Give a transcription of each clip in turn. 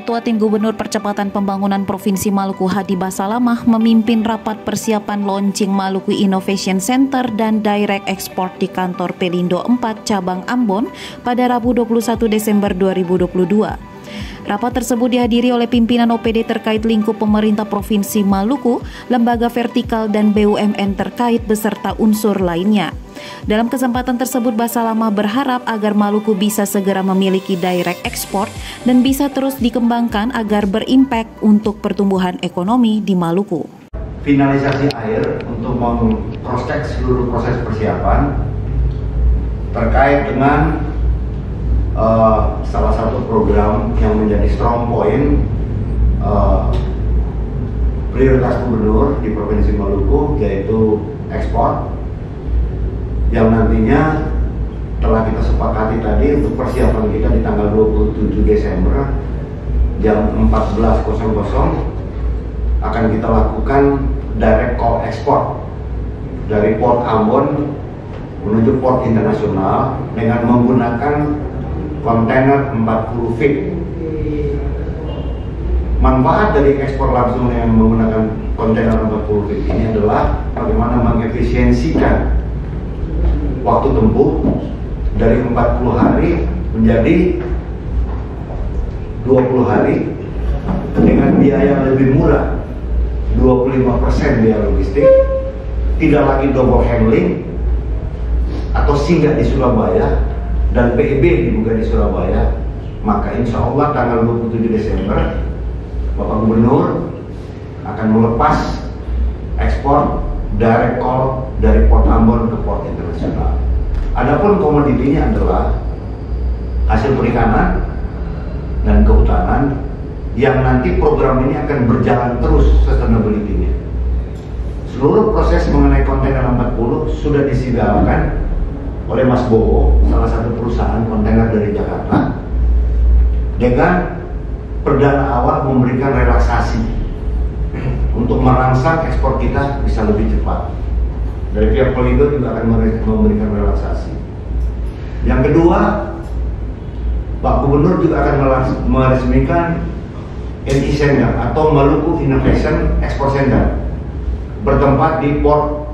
Ketua Tim Gubernur Percepatan Pembangunan Provinsi Maluku Hadi Basalamah memimpin rapat persiapan launching Maluku Innovation Center dan Direct Export di kantor Pelindo 4 Cabang Ambon pada Rabu 21 Desember 2022. Rapat tersebut dihadiri oleh pimpinan OPD terkait lingkup pemerintah Provinsi Maluku, lembaga vertikal dan BUMN terkait beserta unsur lainnya. Dalam kesempatan tersebut, Basalamah berharap agar Maluku bisa segera memiliki direct export dan bisa terus dikembangkan agar berimpact untuk pertumbuhan ekonomi di Maluku. Finalisasi akhir untuk meng-cross-check seluruh proses persiapan terkait dengan salah satu program yang menjadi strong point prioritas gubernur di Provinsi Maluku, yaitu ekspor, yang nantinya telah kita sepakati tadi untuk persiapan kita di tanggal 27 Desember jam 14.00 akan kita lakukan direct call export dari Port Ambon menuju Port Internasional dengan menggunakan kontainer 40 feet. Manfaat dari ekspor langsung dengan menggunakan kontainer 40 feet ini adalah bagaimana mengefisiensikan waktu tempuh dari 40 hari menjadi 20 hari dengan biaya lebih murah, 25% biaya logistik, tidak lagi double handling atau singgah di Surabaya dan PIB dibuka di Surabaya. Maka insya Allah tanggal 27 Desember Bapak Gubernur akan melepas ekspor direct call dari Port Ambon ke Port Internasional. Adapun komoditinya adalah hasil perikanan dan kehutanan yang nanti program ini akan berjalan terus sustainability-nya. Seluruh proses mengenai kontainer 40 sudah disediakan oleh Mas Bowo, salah satu perusahaan kontainer dari Jakarta, dengan perdana awal memberikan relaksasi untuk merangsang ekspor kita bisa lebih cepat. Dari pihak Pelindo juga akan memberikan relaksasi. Yang kedua, Pak Gubernur juga akan meresmikan MI Center atau Maluku Innovation Export Center bertempat di Port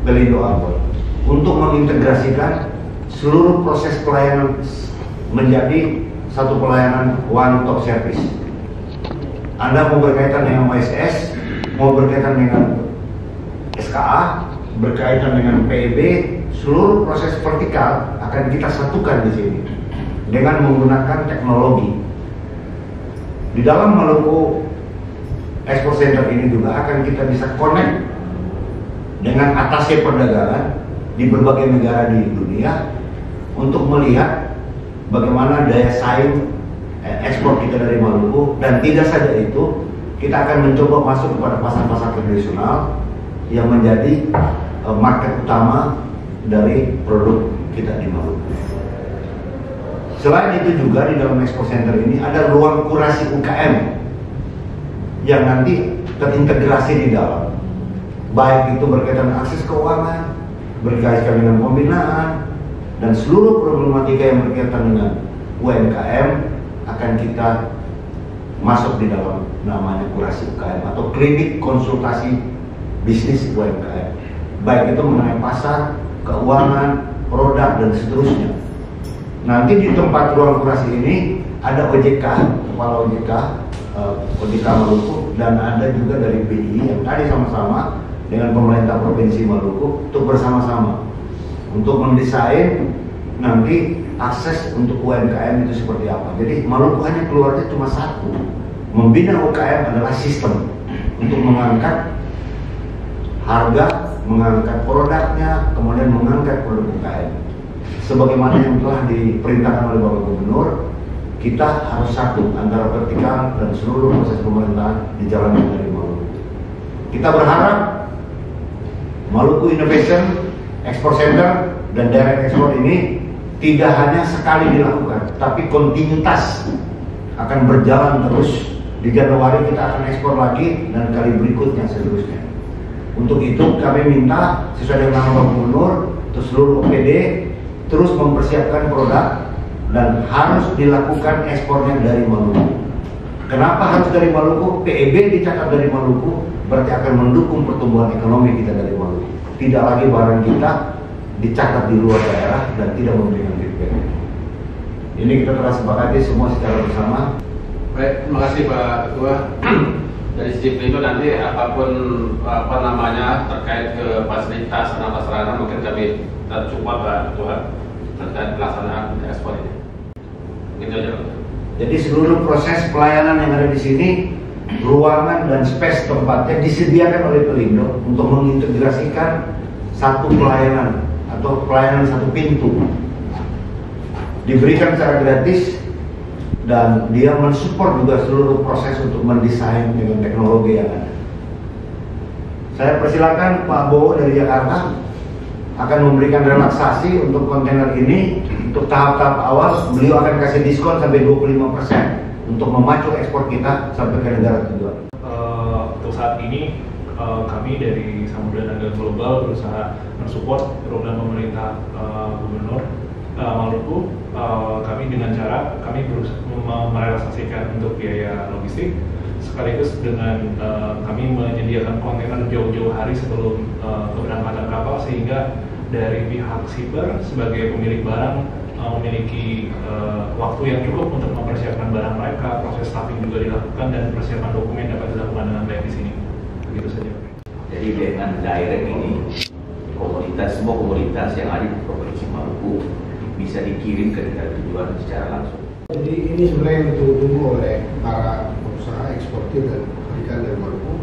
Pelindo Ambon untuk mengintegrasikan seluruh proses pelayanan menjadi satu pelayanan one stop service. Anda mau berkaitan dengan OSS, mau berkaitan dengan SKA, berkaitan dengan PEB, seluruh proses vertikal akan kita satukan di sini dengan menggunakan teknologi. Di dalam Maluku Export Center ini juga akan kita bisa connect dengan atasnya perdagangan di berbagai negara di dunia untuk melihat bagaimana daya saing ekspor kita dari Maluku. Dan tidak saja itu, kita akan mencoba masuk kepada pasar-pasar tradisional yang menjadi market utama dari produk kita di Maluku. Selain itu juga di dalam Export Center ini ada ruang kurasi UKM yang nanti terintegrasi di dalam, baik itu berkaitan akses keuangan, berkaitan dengan pembinaan, dan seluruh problematika yang berkaitan dengan UMKM akan kita masuk di dalam namanya kurasi UKM atau klinik konsultasi bisnis UMKM, baik itu mengenai pasar, keuangan, produk, dan seterusnya. Nanti di tempat ruang kurasi ini ada OJK, kepala OJK Maluku, dan ada juga dari BI yang tadi sama-sama dengan pemerintah Provinsi Maluku untuk bersama-sama untuk mendesain nanti akses untuk UMKM itu seperti apa. Jadi Maluku hanya keluarnya cuma satu, membina UKM adalah sistem untuk mengangkat harga, mengangkat produknya, kemudian mengangkat produk UKM. Sebagaimana yang telah diperintahkan oleh Bapak Gubernur, kita harus satu antara vertikal dan seluruh proses pemerintahan dijalankan dari Maluku. Kita berharap Maluku Innovation Export Center dan Direct Export ini tidak hanya sekali dilakukan, tapi kontinuitas akan berjalan terus. Di Januari kita akan ekspor lagi dan kali berikutnya seterusnya. Untuk itu kami minta sesuai dengan Bapak Gubernur, terus seluruh OPD terus mempersiapkan produk dan harus dilakukan ekspornya dari Maluku. Kenapa harus dari Maluku? PEB dicatat dari Maluku, berarti akan mendukung pertumbuhan ekonomi kita dari Maluku. Tidak lagi barang kita dicatat di luar daerah dan tidak memberikan feedback. Ini kita telah sepakati semua secara bersama. Baik, terima kasih Pak Ketua. Dari sisi itu nanti apapun terkait ke fasilitas sarana mungkin kami support Pak Ketua terkait pelaksanaan ekspor ini. Gitu aja. Jadi seluruh proses pelayanan yang ada di sini, ruangan dan space tempatnya disediakan oleh Pelindo untuk mengintegrasikan satu pelayanan atau pelayanan satu pintu. Diberikan secara gratis dan dia mensupport juga seluruh proses untuk mendesain dengan teknologi yang ada. Saya persilakan Pak Bowo dari Jakarta akan memberikan relaksasi untuk kontainer ini. Untuk tahap-tahap awal, beliau akan kasih diskon sampai 25% untuk memacu ekspor kita sampai ke negara tujuan. Untuk saat ini kami dari Samudra Naga Global berusaha mensupport program pemerintah Gubernur Maluku. Kami dengan cara kami berusaha merelaksasikan untuk biaya logistik, sekaligus dengan kami menyediakan kontainer jauh-jauh hari sebelum keberangkatan kapal, sehingga dari pihak shipper sebagai pemilik barang memiliki waktu yang cukup untuk mempersiapkan barang mereka, proses staffing juga dilakukan, dan persiapan dokumen dapat dilakukan dengan baik di sini. Begitu saja. Jadi dengan direct ini, semua komoditas yang ada di Provinsi Maluku bisa dikirim ke negara tujuan secara langsung. Jadi ini sebenarnya yang ditunggu oleh para pengusaha eksportir dan perikan dari Maluku.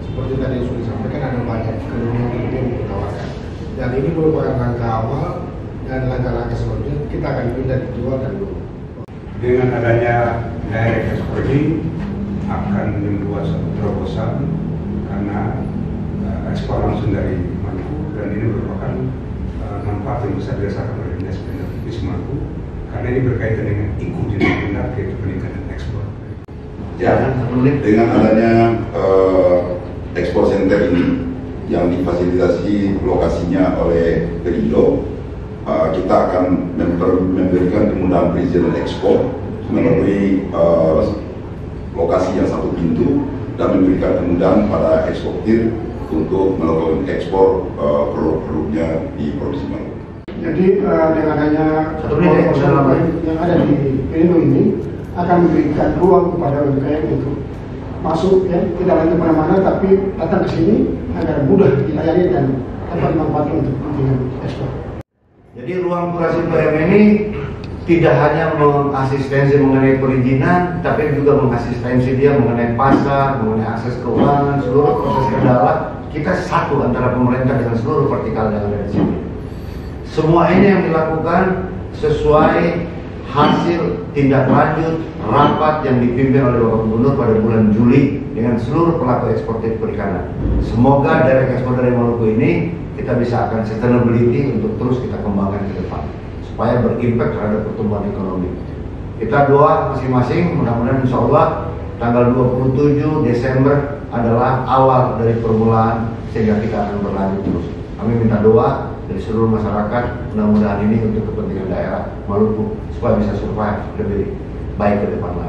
Seperti tadi sudah disampaikan, ada banyak keuntungan yang ditawarkan. Dan ini merupakan langkah awal, dan langkah-langkah selanjutnya kita akan pindah dijual dan dulu. Dengan adanya direct export ini akan membuat satu terobosan karena ekspor langsung dari Maluku, dan ini merupakan manfaat yang besar dirasakan oleh Dinas Pendidikan Provinsi Maluku karena ini berkaitan dengan inclusion yaitu peningkatan ekspor. Ya, dengan adanya ekspor center ini yang difasilitasi lokasinya oleh Pelindo, kita akan memberikan kemudahan perizinan ekspor melalui lokasi yang satu pintu dan memberikan kemudahan pada eksportir untuk melakukan ekspor produk-produknya di Provinsi Maluku. Jadi dengan adanya yang ada di Pelindo ini akan memberikan ruang kepada UMKM untuk masuk, ya, tidak lagi kemana-mana, tapi datang ke sini agar mudah dilayani dan dapat manfaatkan untuk kepentingan ekspor. Jadi ruang kurasi PM ini tidak hanya mengasistensi mengenai perizinan, tapi juga mengasistensi dia mengenai pasar, mengenai akses keuangan, seluruh proses kendala. Kita satu antara pemerintah dengan seluruh vertikal yang ada di sini. Semua ini yang dilakukan sesuai hasil tindak lanjut rapat yang dipimpin oleh Bapak Gubernur pada bulan Juli dengan seluruh pelaku eksportir perikanan. Semoga direct ekspor dari Maluku ini kita bisa akan sustainability untuk terus kita kembangkan ke depan supaya berimpact terhadap pertumbuhan ekonomi. Kita doa masing-masing, mudah-mudahan insya Allah tanggal 27 Desember adalah awal dari permulaan sehingga kita akan berlanjut terus. Kami minta doa dari seluruh masyarakat, mudah-mudahan ini untuk kepentingan daerah Maluku supaya bisa survive lebih baik ke depan lagi.